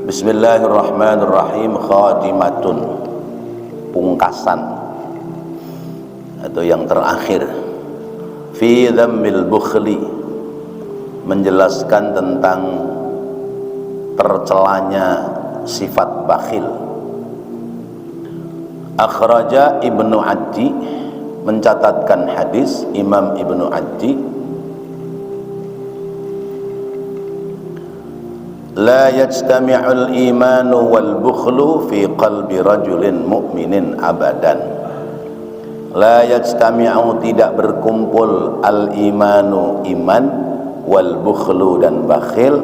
Bismillahirrahmanirrahim. Khatimatun, pungkasan atau yang terakhir. Fi dhammil bukhli, menjelaskan tentang tercelanya sifat bakhil. Akhraja Ibnu Addi, mencatatkan hadis Imam Ibnu Addi, la yajtami'ul imanu wal bukhlu fi qalbi rajulin mu'minin abadan. La yajtami'u, tidak berkumpul, al imanu, iman, wal bukhlu, dan bakhil,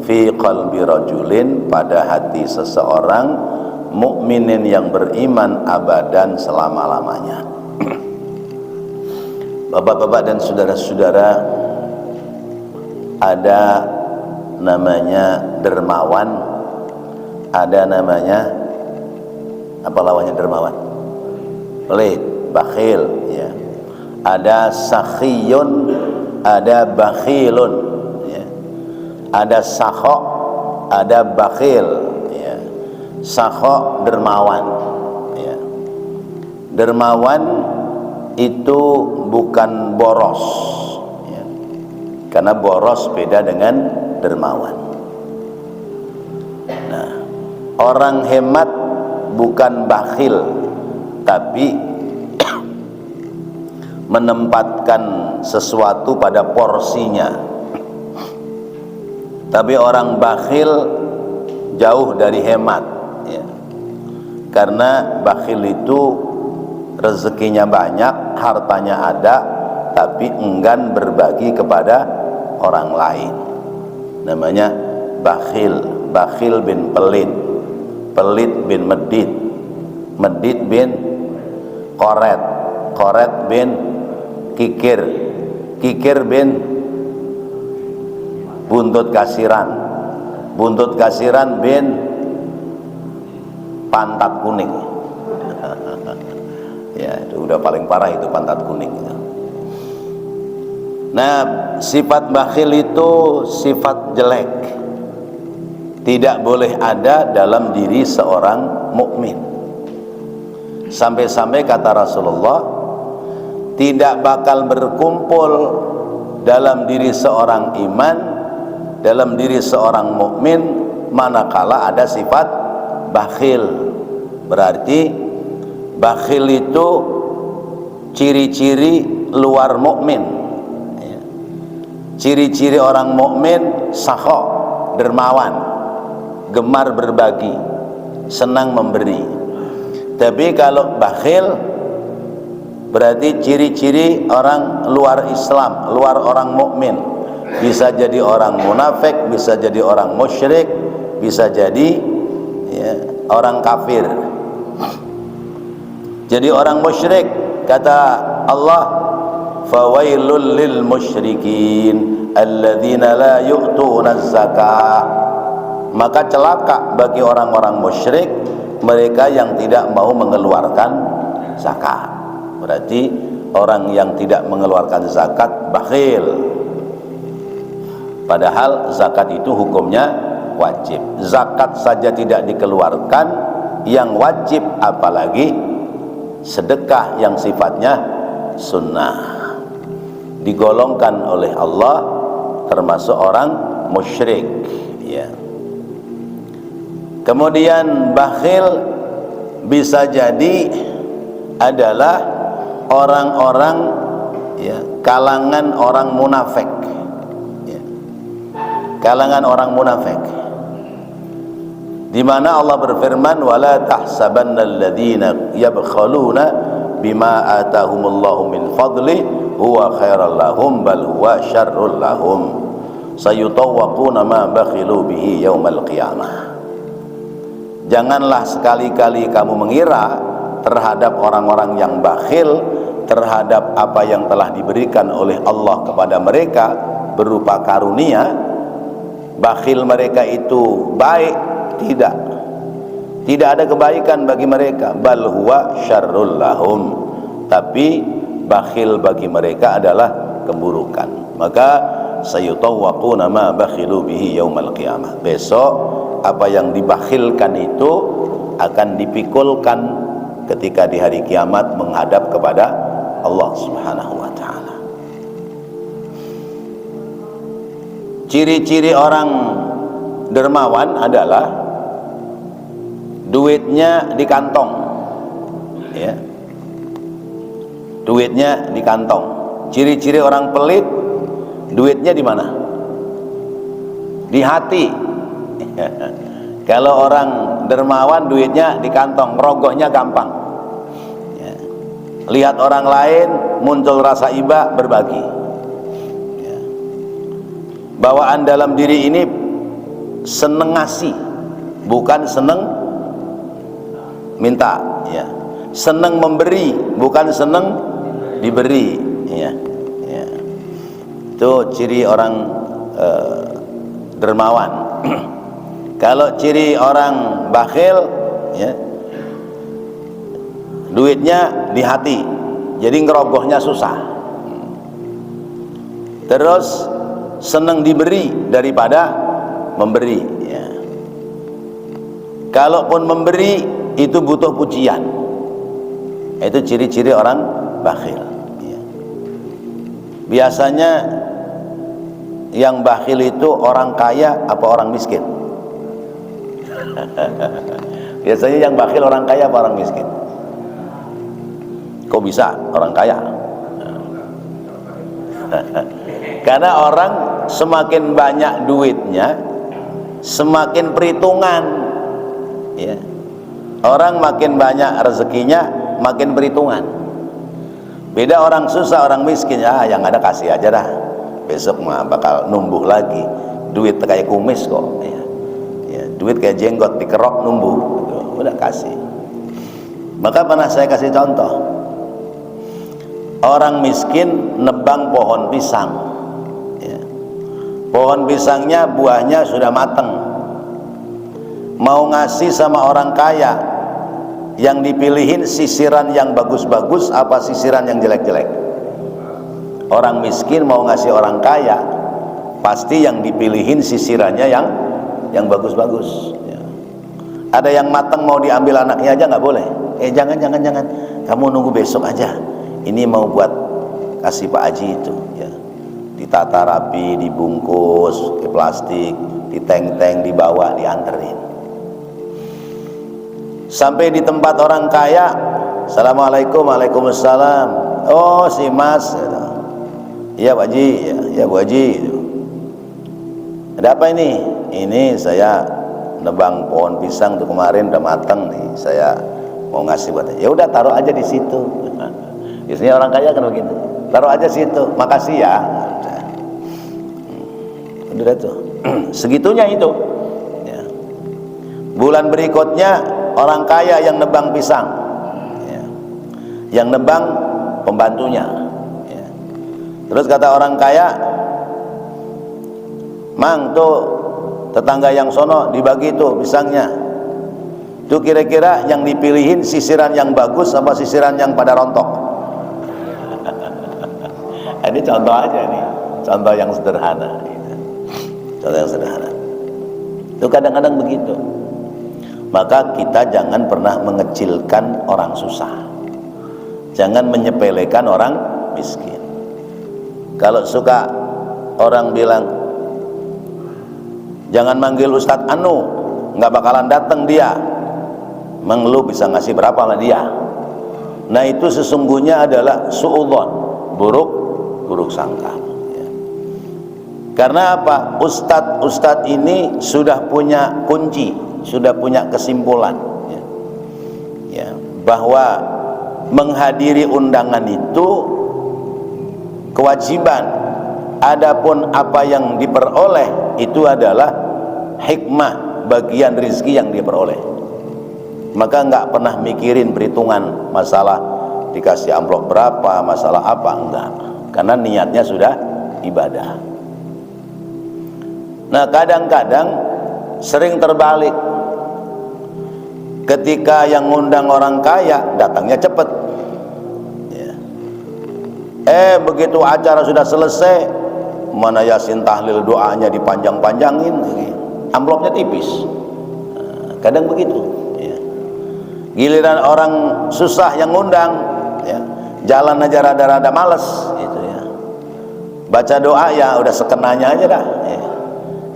fi qalbi rajulin, pada hati seseorang, mukminin, yang beriman, abadan, selama-lamanya. Bapak-bapak dan saudara-saudara, ada namanya dermawan, ada namanya apa lawannya dermawan? Pelit, bakhil, ya. Ada sakhiyun, ada bakhilun, ya. Ada sakho, ada bakhil, ya. Sakho dermawan, ya. Dermawan itu bukan boros, ya. Karena boros beda dengan dermawan. Nah, orang hemat bukan bakhil, tapi menempatkan sesuatu pada porsinya. Tapi orang bakhil jauh dari hemat, ya. Karena bakhil itu rezekinya banyak, hartanya ada, tapi enggan berbagi kepada orang lain. Namanya bakhil. Bakhil bin pelit, pelit bin medit, medit bin koret, koret bin kikir, kikir bin buntut kasiran, buntut kasiran bin pantat kuning. Ya, itu udah paling parah itu, pantat kuning itu. Nah, sifat bakhil itu sifat jelek, tidak boleh ada dalam diri seorang mukmin. Sampai-sampai kata Rasulullah, tidak bakal berkumpul dalam diri seorang iman, dalam diri seorang mukmin, manakala ada sifat bakhil. Berarti bakhil itu ciri-ciri luar mukmin. Ciri-ciri orang mukmin sakho, dermawan, gemar berbagi, senang memberi. Tapi kalau bakhil berarti ciri-ciri orang luar Islam, luar orang mukmin. Bisa jadi orang munafik, bisa jadi orang musyrik, bisa jadi, ya, orang kafir. Jadi orang musyrik, kata Allah, fawailul lil musyrikin alladzina la yu'tuna zakah. Maka celaka bagi orang-orang musyrik, mereka yang tidak mau mengeluarkan zakat. Berarti orang yang tidak mengeluarkan zakat bakhil, padahal zakat itu hukumnya wajib. Zakat saja tidak dikeluarkan, yang wajib apalagi sedekah yang sifatnya sunnah. Digolongkan oleh Allah termasuk orang musyrik, ya. Kemudian bakhil bisa jadi adalah orang-orang, ya, kalangan orang munafik, ya. Kalangan orang munafik, di mana Allah berfirman, wala tahsabannal ladzina yabkhaluna bima atahumullahu min fadli huwa khairal lahum bal huwa syarrul lahum sayutawwaquna ma bakhilu bihi yaumal qiyamah. Janganlah sekali-kali kamu mengira terhadap orang-orang yang bakhil terhadap apa yang telah diberikan oleh Allah kepada mereka berupa karunia. Bakhil mereka itu baik, tidak. Tidak ada kebaikan bagi mereka. Bal huwa syarrul lahum, tapi bakhil bagi mereka adalah keburukan. Maka sayutawwaquna ma bakhilu bihi yaumal qiyamah. Besok apa yang dibakhilkan itu akan dipikulkan ketika di hari kiamat menghadap kepada Allah Subhanahu wa ta'ala. Ciri-ciri orang dermawan adalah duitnya di kantong, ya. Duitnya di kantong. Ciri-ciri orang pelit, duitnya di mana? Di hati. Kalau orang dermawan, duitnya di kantong, rogohnya gampang, ya. Lihat orang lain muncul rasa iba, berbagi, ya. Bawaan dalam diri ini seneng ngasih, bukan seneng minta, ya. Seneng memberi, bukan seneng diberi, ya. Ya. Itu ciri orang dermawan. Kalau ciri orang bakhil, ya, duitnya di hati, jadi ngerogohnya susah. Terus senang diberi daripada memberi, ya. Kalaupun memberi itu butuh pujian. Itu ciri-ciri orang bakhil, ya. Biasanya yang bakhil itu orang kaya apa orang miskin? Biasanya yang bakhil orang kaya apa orang miskin? Kok bisa orang kaya? Karena orang semakin banyak duitnya, semakin perhitungan, ya. Orang makin banyak rezekinya, makin perhitungan. Beda orang susah, orang miskin, ya yang ada kasih aja dah, besok mah bakal numbuh lagi. Duit kayak kumis kok, ya. Ya, duit kayak jenggot dikerok numbuh, gitu. Udah kasih. Maka pernah saya kasih contoh, orang miskin nebang pohon pisang, ya. Pohon pisangnya buahnya sudah mateng, mau ngasih sama orang kaya, yang dipilihin sisiran yang bagus-bagus apa sisiran yang jelek-jelek? Orang miskin mau ngasih orang kaya, pasti yang dipilihin sisirannya yang bagus-bagus, ya. Ada yang matang mau diambil anaknya aja nggak boleh. Jangan, kamu nunggu besok aja. Ini mau buat kasih Pak Haji itu, ya. Ditata rapi, dibungkus ke plastik, diteng-teng, dibawa, dianterin. Sampai di tempat orang kaya, assalamualaikum, waalaikumsalam. Oh si Mas, iya Pak Haji, ya Bu Haji. Ada apa ini? Ini saya nebang pohon pisang tuh kemarin udah matang nih, saya mau ngasih buat. Ya udah taruh aja di situ. Biasanya orang kaya kan begitu. Taruh aja situ. Makasih ya. Udah tuh. Segitunya itu. Ya. Bulan berikutnya orang kaya yang nebang pisang, ya. Yang nebang pembantunya, ya. Terus kata orang kaya, Mang tuh tetangga yang sono dibagi tuh pisangnya. Tuh kira-kira yang dipilihin sisiran yang bagus apa sisiran yang pada rontok? Ini contoh aja nih, contoh yang sederhana, gitu. Contoh yang sederhana. Itu kadang-kadang begitu. Maka kita jangan pernah mengecilkan orang susah, jangan menyepelekan orang miskin. Kalau suka orang bilang jangan manggil Ustadz Anu, nggak bakalan datang dia, emang lu bisa ngasih berapa lah dia? Nah itu sesungguhnya adalah suudzon, buruk sangka, ya. Karena apa? Ustadz ini sudah punya kunci, sudah punya kesimpulan, ya. Ya, bahwa menghadiri undangan itu kewajiban. Adapun apa yang diperoleh itu adalah hikmah, bagian rizki yang diperoleh. Maka nggak pernah mikirin perhitungan masalah dikasih amplop berapa, masalah apa, enggak. Karena niatnya sudah ibadah. Nah kadang-kadang sering terbalik. Ketika yang ngundang orang kaya datangnya cepet, ya. Begitu acara sudah selesai, mana yasin tahlil doanya dipanjang-panjangin, amplopnya tipis, kadang begitu ya. Giliran orang susah yang ngundang ya, jalan aja rada-rada males gitu ya, baca doa ya udah sekenanya aja dah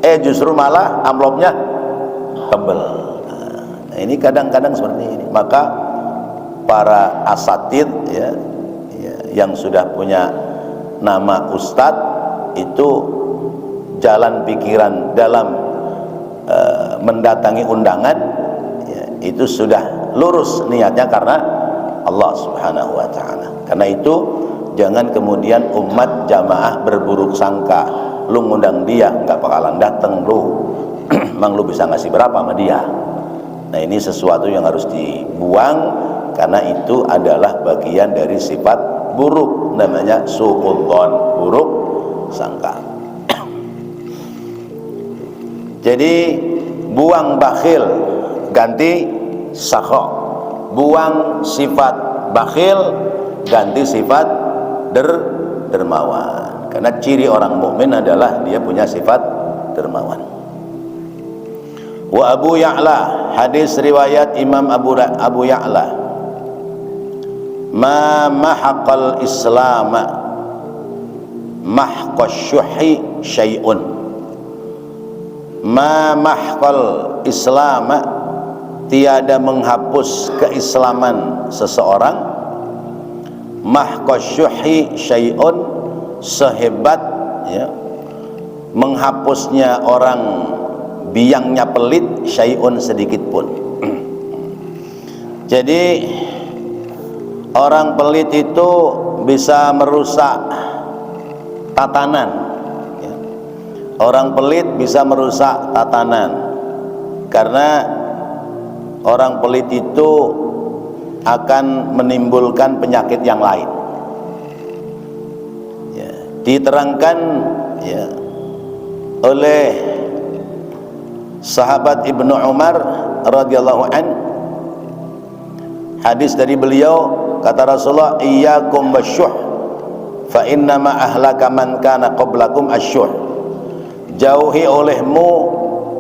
ya. Justru malah amplopnya tebel. Nah, ini kadang-kadang seperti ini. Maka para asatid ya, yang sudah punya nama ustadz itu jalan pikiran dalam mendatangi undangan ya, itu sudah lurus niatnya karena Allah Subhanahu wa ta'ala. Karena itu jangan kemudian umat jamaah berburuk sangka, lu ngundang dia nggak bakalan dateng lu emang lu bisa ngasih berapa sama dia. Nah, ini sesuatu yang harus dibuang karena itu adalah bagian dari sifat buruk, namanya suudzon, buruk sangka. Jadi buang bakhil, ganti sakho. Buang sifat bakhil, ganti sifat dermawan. Karena ciri orang mukmin adalah dia punya sifat dermawan. Wa Abu Ya'la, hadis riwayat Imam Abu Ya'la, ma mahaqal islama mahqas syuhi syai'un. Ma mahqal islama, tiada menghapus keislaman seseorang, mahqas syuhi syai'un, sehebat ya, menghapusnya orang biangnya pelit, syai'un, sedikit pun. Jadi orang pelit itu bisa merusak tatanan. Orang pelit bisa merusak tatanan karena orang pelit itu akan menimbulkan penyakit yang lain ya. Diterangkan ya, oleh sahabat Ibnu Umar radhiyallahu an, hadis dari beliau, kata Rasulullah, iyyakum wasyuh fa innama ahlaka man kana qablakum asyuh. Jauhi olehmu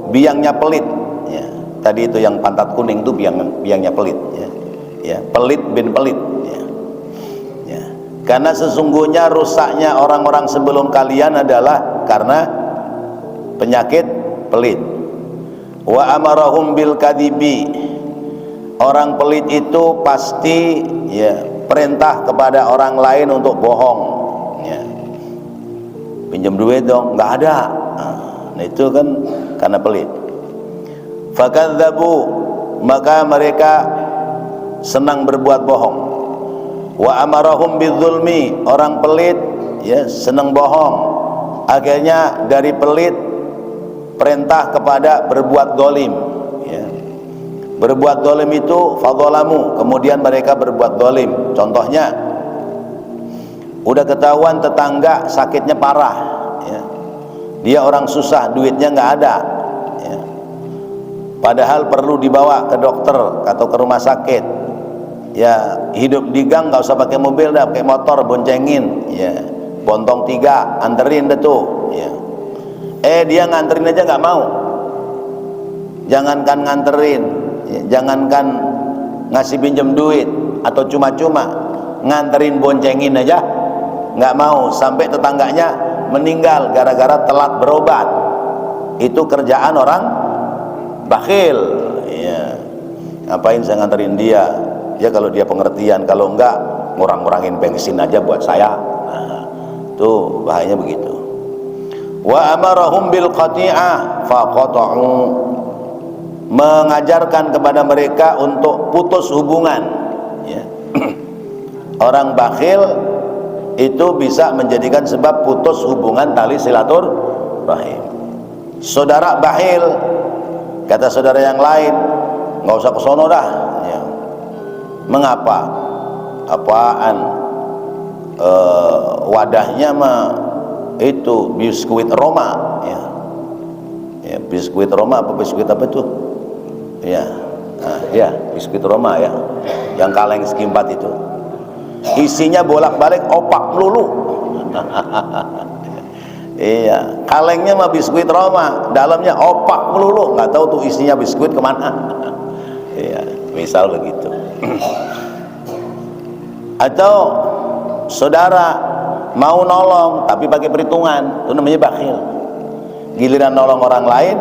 biangnya pelit ya. Tadi itu yang pantat kuning itu biangnya pelit ya. Ya, pelit bin pelit ya. Ya. Karena sesungguhnya rusaknya orang-orang sebelum kalian adalah karena penyakit pelit. Wa amarahum bil kadibi, orang pelit itu pasti ya perintah kepada orang lain untuk bohong ya. Pinjam duit dong, nggak ada. Nah, itu kan karena pelit. Fakadzabu, maka mereka senang berbuat bohong. Wa amarahum bidzulmi, orang pelit ya senang bohong. Akhirnya dari pelit perintah kepada berbuat zalim ya. Berbuat zalim itu fadzalamu, kemudian mereka berbuat zalim. Contohnya udah ketahuan tetangga sakitnya parah ya. Dia orang susah, duitnya nggak ada ya. Padahal perlu dibawa ke dokter atau ke rumah sakit ya. Hidup di gang nggak usah pakai mobil dah, pakai motor, boncengin ya. Bontong 3, anterin deh tuh ya. Dia nganterin aja nggak mau. Jangankan nganterin ya, jangankan ngasih pinjam duit atau cuma-cuma, nganterin boncengin aja nggak mau, sampai tetangganya meninggal gara-gara telat berobat. Itu kerjaan orang bakhil ya. Ngapain saya nganterin dia ya, kalau dia pengertian, kalau enggak ngurang-ngurangin bensin aja buat saya. Nah, tuh bahayanya begitu. Wa amarahum bil qati'ah faqata'u, mengajarkan kepada mereka untuk putus hubungan ya. Orang bakhil itu bisa menjadikan sebab putus hubungan tali silaturahim. Saudara bakhil, kata saudara yang lain, nggak usah kesono dah ya. Mengapa? Apaan? Wadahnya mah itu biskuit Roma ya. Ya, biskuit Roma apa biskuit apa itu ya. Nah, ya biskuit Roma ya, yang kaleng segi 4 itu isinya bolak-balik opak melulu. Iya, kalengnya mah biskuit Roma, dalamnya opak melulu, nggak tahu tuh isinya biskuit kemana. Iya, misal begitu. Atau saudara mau nolong tapi pakai perhitungan, itu namanya bakhil. Giliran nolong orang lain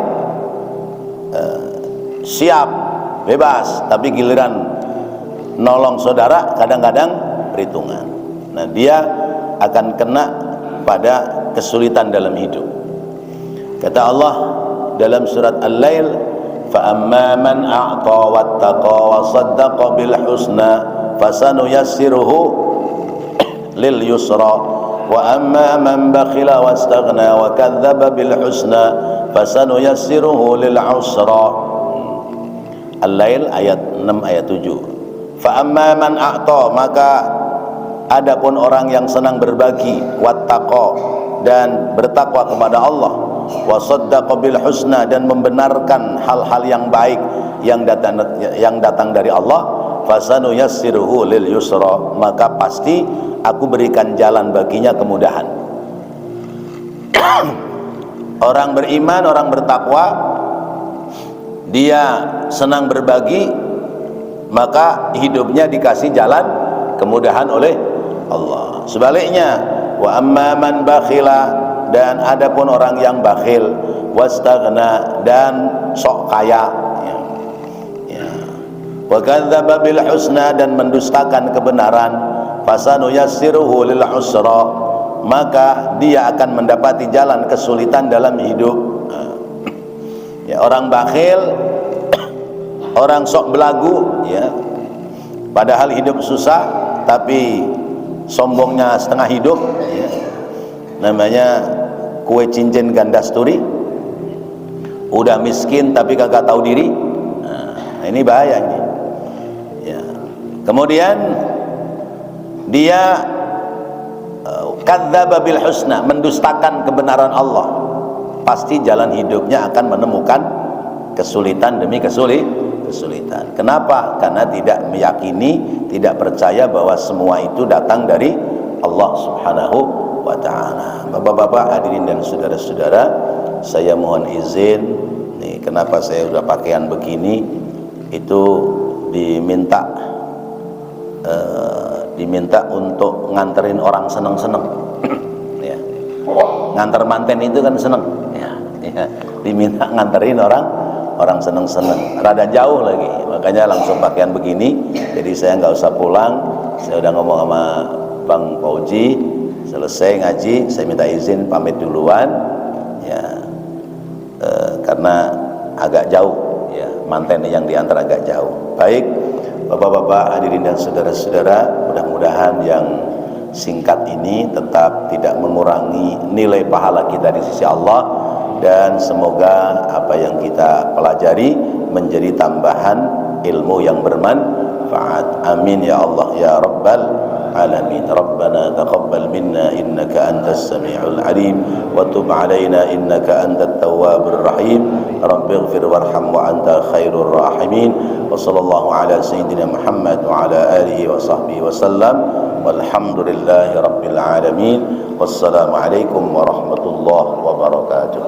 siap, bebas, tapi giliran nolong saudara kadang-kadang perhitungan. Nah, dia akan kena pada kesulitan dalam hidup. Kata Allah dalam surat Al-Lail, fa amma man a'ta wattaqa wa saddaqa bil husna fasanuyassiruhu lil yusra wa amma man bakhila wastaghna wa kadzdzaba bil husna fasanuyassiruhu lil usra. Al-Lail ayat 6 ayat 7. Fa amma man a'ta, maka adapun orang yang senang berbagi, wattaqa dan bertakwa kepada Allah, wa saddaqa bil husna dan membenarkan hal-hal yang baik yang datang dari Allah, fasanuyassiruhu lil yusra, maka pasti aku berikan jalan baginya kemudahan. Orang beriman, orang bertakwa, dia senang berbagi, maka hidupnya dikasih jalan kemudahan oleh Allah. Sebaliknya, wa amma man bakhila, dan adapun orang yang bakhil, wastaghna dan sok kaya, wa kadzdzaba bil husna dan mendustakan kebenaran, fasanuyassiruhu lil usra, maka dia akan mendapati jalan kesulitan dalam hidup. Ya, orang bakhil, orang sok belagu, ya, padahal hidup susah tapi sombongnya setengah hidup, ya. Namanya kue cincin gandasturi, udah miskin tapi kagak tahu diri. Nah, ini bahaya ini, ya. Kemudian dia kadzdzaba bil husna, mendustakan kebenaran Allah, pasti jalan hidupnya akan menemukan kesulitan demi kesulitan. Kenapa? Karena tidak meyakini, tidak percaya bahwa semua itu datang dari Allah Subhanahu wa ta'ala. Bapak-bapak, hadirin dan saudara-saudara, saya mohon izin nih, kenapa saya udah pakaian begini, itu diminta untuk nganterin orang seneng-seneng. Ya. Nganter manten itu kan seneng, ya. Diminta nganterin orang seneng-seneng, rada jauh lagi, makanya langsung pakaian begini. Jadi saya nggak usah pulang, saya udah ngomong sama Bang Fauji, selesai ngaji saya minta izin pamit duluan, ya, karena agak jauh, ya, manten yang diantar agak jauh. Baik, bapak-bapak, hadirin dan saudara-saudara, mudah-mudahan yang singkat ini tetap tidak mengurangi nilai pahala kita di sisi Allah, dan semoga apa yang kita pelajari menjadi tambahan ilmu yang bermanfaat. Amin ya Allah ya Rabbal alamin. Rabbana taqabbal minna innaka antas sami'ul alim wa tub alaina innaka antat tawwabur rahim. Rabbighfir warham wa anta khairur rahimin. Wa sallallahu ala sayyidina Muhammad wa ala alihi wa sahbihi wa sallam. Walhamdulillahi rabbil alamin. Wassalamu alaikum warahmatullahi wabarakatuh.